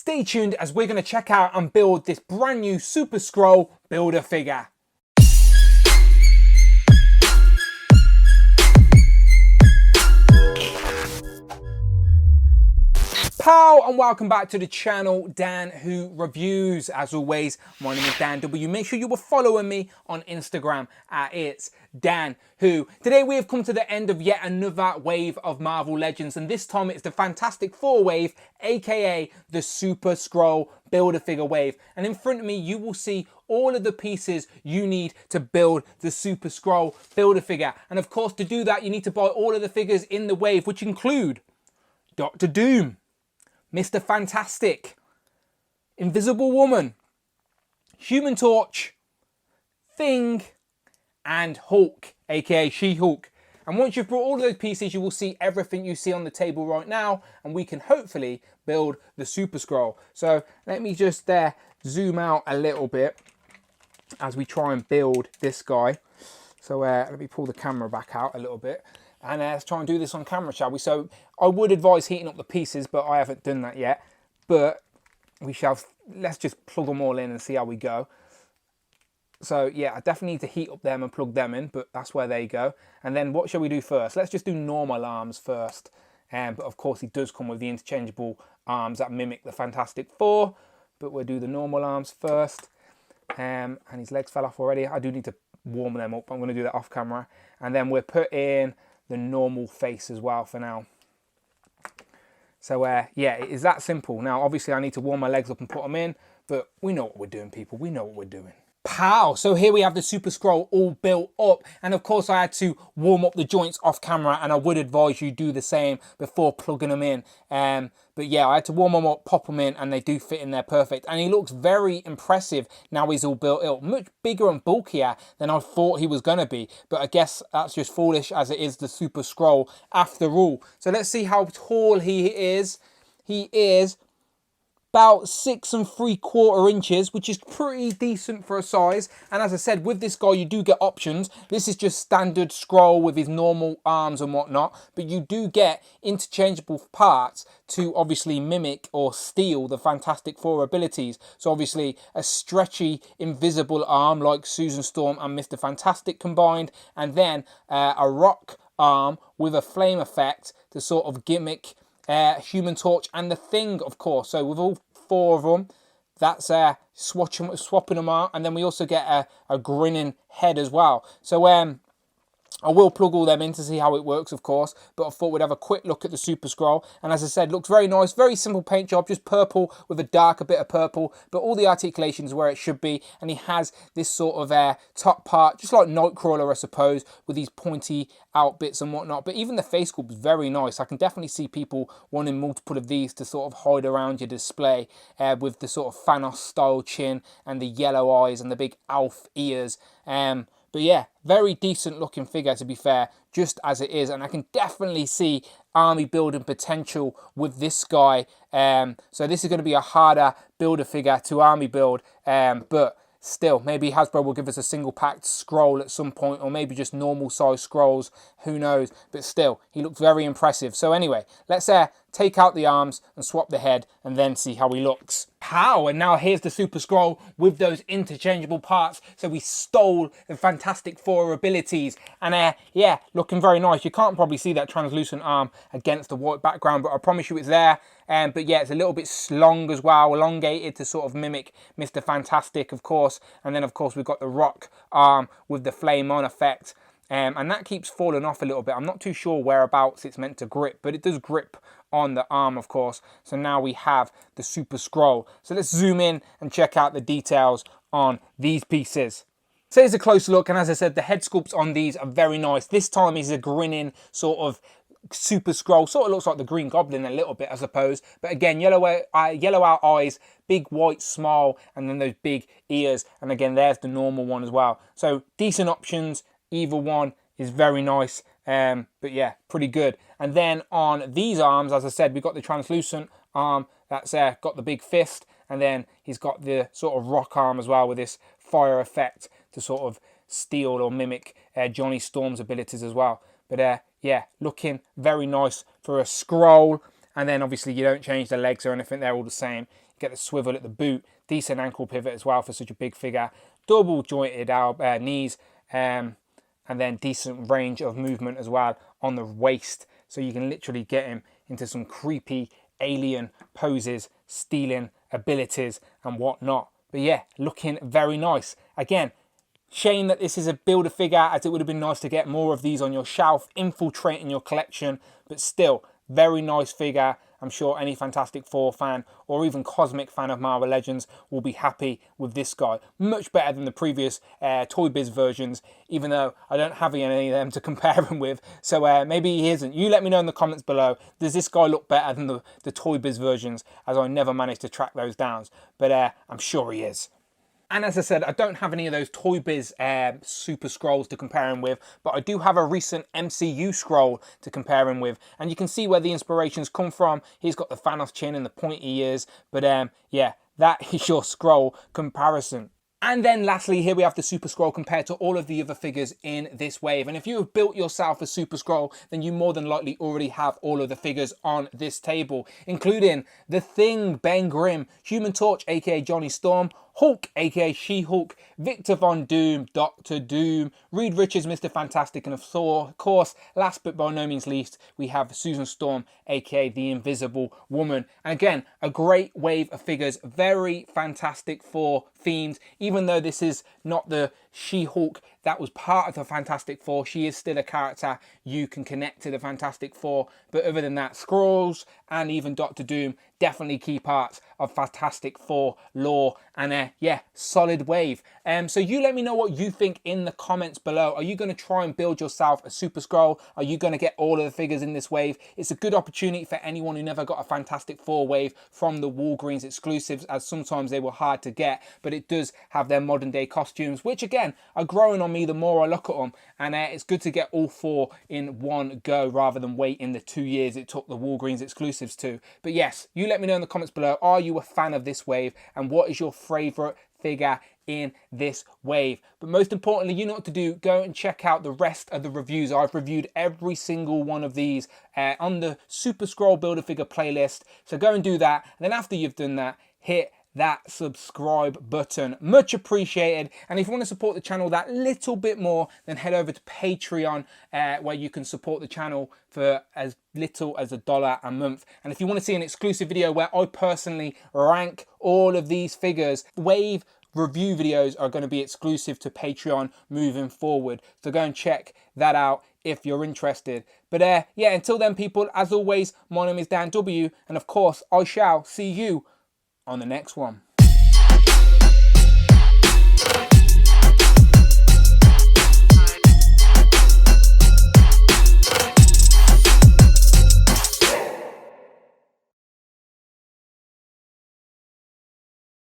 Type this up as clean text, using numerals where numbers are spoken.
Stay tuned as we're going to check out and build this brand new Super Skrull Build-A-Figure. Pow, and welcome back to the channel, Dan Who Reviews. As always, my name is Dan W. Make sure you were following me on Instagram at It's Dan Who. Today we have come to the end of yet another wave of Marvel Legends, and this time it's the Fantastic Four wave, aka the Super Skrull Build-A-Figure wave. And in front of me you will see all of the pieces you need to build the Super Skrull Build-A-Figure. And of course, to do that you need to buy all of the figures in the wave, which include Dr. Doom, Mr. Fantastic, Invisible Woman, Human Torch, Thing, and Hulk, aka She-Hulk. And once you've brought all of those pieces, you will see everything you see on the table right now, and we can hopefully build the Super Skrull. So let me just zoom out a little bit as we try and build this guy. So let me pull the camera back out a little bit. And let's try and do this on camera, shall we? So I would advise heating up the pieces, but I haven't done that yet. But we shall, let's just plug them all in and see how we go. So yeah, I definitely need to heat up them and plug them in, but that's where they go. And then what shall we do first? Let's just do normal arms first. But of course he does come with the interchangeable arms that mimic the Fantastic Four. But we'll do the normal arms first. And his legs fell off already. I do need to warm them up. I'm going to do that off camera. And then we'll put in the normal face as well for now. So yeah, it is that simple. Now obviously I need to warm my legs up and put them in, but we know what we're doing, people. We know what we're doing. Pow! So here we have the Super Skrull all built up, and of course I had to warm up the joints off camera, and I would advise you do the same before plugging them in. But yeah, I had to warm them up, pop them in, and they do fit in there perfect. And he looks very impressive now he's all built up. Much bigger and bulkier than I thought he was going to be, but I guess that's just foolish as it is the Super Skrull after all. So let's see how tall he is. He is about 6 3/4 inches, which is pretty decent for a size. And as I said, with this guy you do get options. This is just standard Skrull with his normal arms and whatnot, but you do get interchangeable parts to obviously mimic or steal the Fantastic Four abilities. So obviously a stretchy invisible arm like Susan Storm and Mr. Fantastic combined, and then a rock arm with a flame effect to sort of gimmick Human Torch and the Thing, of course. So with all 4 of them, that's swapping them out. And then we also get a grinning head as well. So I will plug all them in to see how it works, of course, but I thought we'd have a quick look at the Super Skrull. And as I said, looks very nice, very simple paint job, just purple with a darker bit of purple, but all the articulations where it should be. And he has this sort of top part, just like Nightcrawler, I suppose, with these pointy out bits and whatnot. But even the face sculpt is very nice. I can definitely see people wanting multiple of these to sort of hide around your display with the sort of Thanos style chin and the yellow eyes and the big Alf ears. But yeah, very decent looking figure, to be fair, just as it is. And I can definitely see army building potential with this guy. So this is going to be a harder Build-A-Figure to army build. But still, maybe Hasbro will give us a single packed Skrull at some point, or maybe just normal size Skrulls, who knows. But still, he looks very impressive. So anyway, let's take out the arms and swap the head and then see how he looks. Pow! And now here's the Super Skrull with those interchangeable parts. So we stole the Fantastic Four abilities, and yeah, looking very nice. You can't probably see that translucent arm against the white background, but I promise you it's there. But yeah, it's a little bit long as well, elongated to sort of mimic Mr. Fantastic, of course. And then of course we've got the rock arm with the flame on effect. And that keeps falling off a little bit. I'm not too sure whereabouts it's meant to grip, but it does grip on the arm, of course. So now we have the Super Skrull. So let's zoom in and check out the details on these pieces. So here's a close look, and as I said, the head sculpts on these are very nice. This time he's a grinning sort of Super Skrull. Sort of looks like the Green Goblin a little bit, I suppose. But again, yellow out eyes, big white smile, and then those big ears. And again, there's the normal one as well. So decent options. Either one is very nice, but yeah, pretty good. And then on these arms, as I said, we've got the translucent arm that's got the big fist, and then he's got the sort of rock arm as well with this fire effect to sort of steal or mimic Johnny Storm's abilities as well. But yeah, looking very nice for a Skrull. And then obviously you don't change the legs or anything, they're all the same. get the swivel at the boot, decent ankle pivot as well for such a big figure, double jointed knees, and then decent range of movement as well on the waist. So you can literally get him into some creepy alien poses, stealing abilities and whatnot. But yeah, looking very nice. Again, shame that this is a builder figure, as it would have been nice to get more of these on your shelf, infiltrating your collection, but still, very nice figure. I'm sure any Fantastic Four fan or even cosmic fan of Marvel Legends will be happy with this guy. Much better than the previous Toy Biz versions, even though I don't have any of them to compare him with. So maybe he isn't. You let me know in the comments below. Does this guy look better than the Toy Biz versions, as I never managed to track those down? But I'm sure he is. And as I said, I don't have any of those Toy Biz Super Skrulls to compare him with, but I do have a recent MCU Skrull to compare him with. And you can see where the inspirations come from. He's got the Thanos chin and the pointy ears. But yeah, that is your Skrull comparison. And then lastly, here we have the Super Skrull compared to all of the other figures in this wave. And if you have built yourself a Super Skrull, then you more than likely already have all of the figures on this table, including The Thing, Ben Grimm, Human Torch, aka Johnny Storm, Hulk, aka She-Hulk, Victor Von Doom, Doctor Doom, Reed Richards, Mr. Fantastic, and of course, last but by no means least, we have Susan Storm, aka the Invisible Woman. And again, a great wave of figures, very Fantastic Four themed, even though this is not the She-Hulk that was part of the Fantastic Four, she is still a character you can connect to the Fantastic Four. But other than that, Skrulls and even Doctor Doom, definitely key parts of Fantastic Four lore. And yeah, solid wave. So you let me know what you think in the comments below. Are you going to try and build yourself a Super Skrull? Are you going to get all of the figures in this wave? It's a good opportunity for anyone who never got a Fantastic Four wave from the Walgreens exclusives, as sometimes they were hard to get, but it does have their modern day costumes, which again are growing on me the more I look at them. And it's good to get all four in one go rather than wait in the 2 years it took the Walgreens exclusives to. But yes, you let me know in the comments below, are you a fan of this wave, and what is your favorite figure in this wave? But most importantly, you know what to do. Go and check out the rest of the reviews. I've reviewed every single one of these on the Super Skrull Build-A-Figure playlist, so go and do that. And then after you've done that, hit that subscribe button, much appreciated. And if you want to support the channel that little bit more, then head over to Patreon, where you can support the channel for as little as $1 a month. And if you want to see an exclusive video where I personally rank all of these figures, wave review videos are going to be exclusive to Patreon moving forward, so go and check that out if you're interested. But yeah, until then people, as always, my name is Dan W, and of course I shall see you on the next one.